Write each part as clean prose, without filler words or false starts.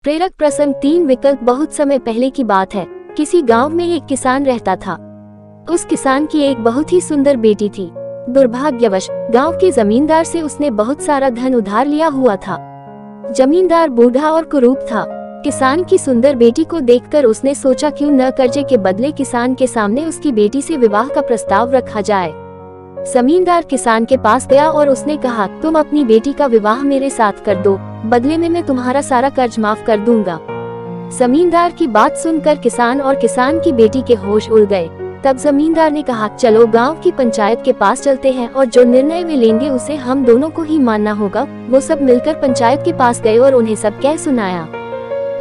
प्रेरक प्रसंग 3 विकल्प। बहुत समय पहले की बात है। किसी गांव में एक किसान रहता था। उस किसान की एक बहुत ही सुंदर बेटी थी। दुर्भाग्यवश गांव के जमींदार से उसने बहुत सारा धन उधार लिया हुआ था। जमींदार बूढ़ा और कुरूप था। किसान की सुंदर बेटी को देखकर उसने सोचा क्यों न कर्जे के बदले किसान के सामने उसकी बेटी से विवाह का प्रस्ताव रखा जाए। जमींदार किसान के पास गया और उसने कहा, तुम अपनी बेटी का विवाह मेरे साथ कर दो, बदले में मैं तुम्हारा सारा कर्ज माफ कर दूंगा। जमींदार की बात सुनकर किसान और किसान की बेटी के होश उड़ गए। तब जमींदार ने कहा, चलो गांव की पंचायत के पास चलते हैं और जो निर्णय वे लेंगे उसे हम दोनों को ही मानना होगा। वो सब मिलकर पंचायत के पास गए और उन्हें सब कह सुनाया।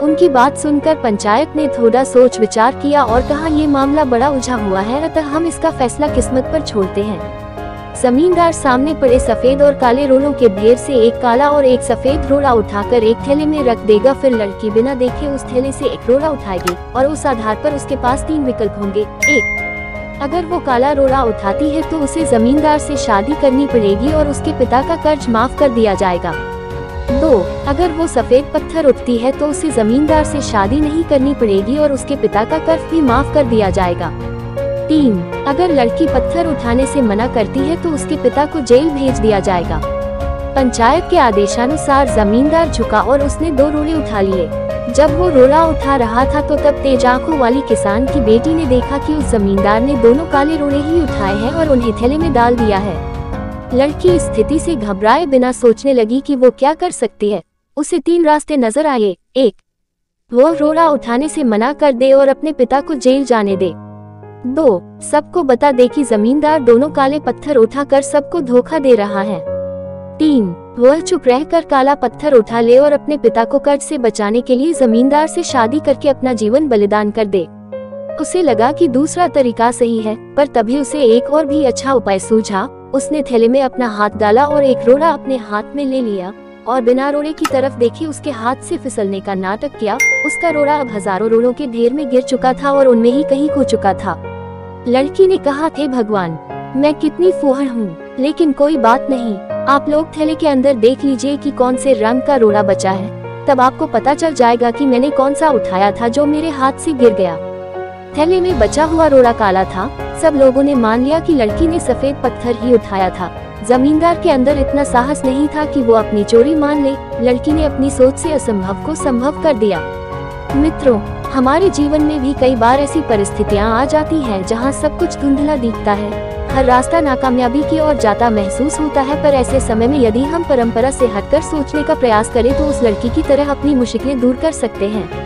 उनकी बात सुनकर पंचायत ने थोड़ा सोच विचार किया और कहा, ये मामला बड़ा उलझा हुआ है, अतः हम इसका फैसला किस्मत पर छोड़ते हैं। जमींदार सामने पड़े सफेद और काले रोलों के ढेर से एक काला और एक सफेद रोड़ा उठाकर एक थैले में रख देगा। फिर लड़की बिना देखे उस थैले से एक रोड़ा उठाएगी और उस आधार पर उसके पास 3 विकल्प होंगे। 1, अगर वो काला रोड़ा उठाती है तो उसे जमींदार से शादी करनी पड़ेगी और उसके पिता का कर्ज माफ कर दिया जाएगा। 2, अगर वो सफेद पत्थर उठती है तो उसे जमींदार से शादी नहीं करनी पड़ेगी और उसके पिता का कर्ज भी माफ कर दिया जाएगा। 3, अगर लड़की पत्थर उठाने से मना करती है तो उसके पिता को जेल भेज दिया जाएगा। पंचायत के आदेशानुसार जमींदार झुका और उसने 2 रोड़े उठा लिए। जब वो रोड़ा उठा रहा था तो तब तेज आंखों वाली किसान की बेटी ने देखा कि उस जमींदार ने दोनों काले रोड़े ही उठाए हैं और उन्हें थैले में डाल दिया है। लड़की इस स्थिति से घबराए बिना सोचने लगी कि वो क्या कर सकती है। उसे 3 रास्ते नजर आए। 1, वो रोड़ा उठाने से मना कर दे और अपने पिता को जेल जाने दे। 2, सबको बता दे कि जमींदार दोनों काले पत्थर उठाकर सबको धोखा दे रहा है। 3, वह चुप रहकर काला पत्थर उठा ले और अपने पिता को कर्ज से बचाने के लिए जमींदार से शादी करके अपना जीवन बलिदान कर दे। उसे लगा कि दूसरा तरीका सही है, पर तभी उसे एक और भी अच्छा उपाय सूझा। उसने थैले में अपना हाथ डाला और एक रोड़ा अपने हाथ में ले लिया और बिना रोड़े की तरफ देखे उसके हाथ से फिसलने का नाटक किया। उसका रोड़ा अब हजारों रोड़ों के ढेर में गिर चुका था और उनमें ही कहीं खो चुका था। लड़की ने कहा, हे भगवान, मैं कितनी फूहड़ हूँ, लेकिन कोई बात नहीं। आप लोग थैले के अंदर देख लीजिए कि कौन से रंग का रोड़ा बचा है, तब आपको पता चल जाएगा कि मैंने कौन सा उठाया था जो मेरे हाथ से गिर गया। थैले में बचा हुआ रोड़ा काला था। सब लोगों ने मान लिया कि लड़की ने सफेद पत्थर ही उठाया था। जमींदार के अंदर इतना साहस नहीं था कि वो अपनी चोरी मान ले। लड़की ने अपनी सोच से असंभव को संभव कर दिया। मित्रों, हमारे जीवन में भी कई बार ऐसी परिस्थितियां आ जाती हैं जहां सब कुछ धुंधला दिखता है। हर रास्ता नाकामयाबी की ओर जाता महसूस होता है, पर ऐसे समय में यदि हम परंपरा से हटकर सोचने का प्रयास करें तो उस लड़की की तरह अपनी मुश्किलें दूर कर सकते हैं।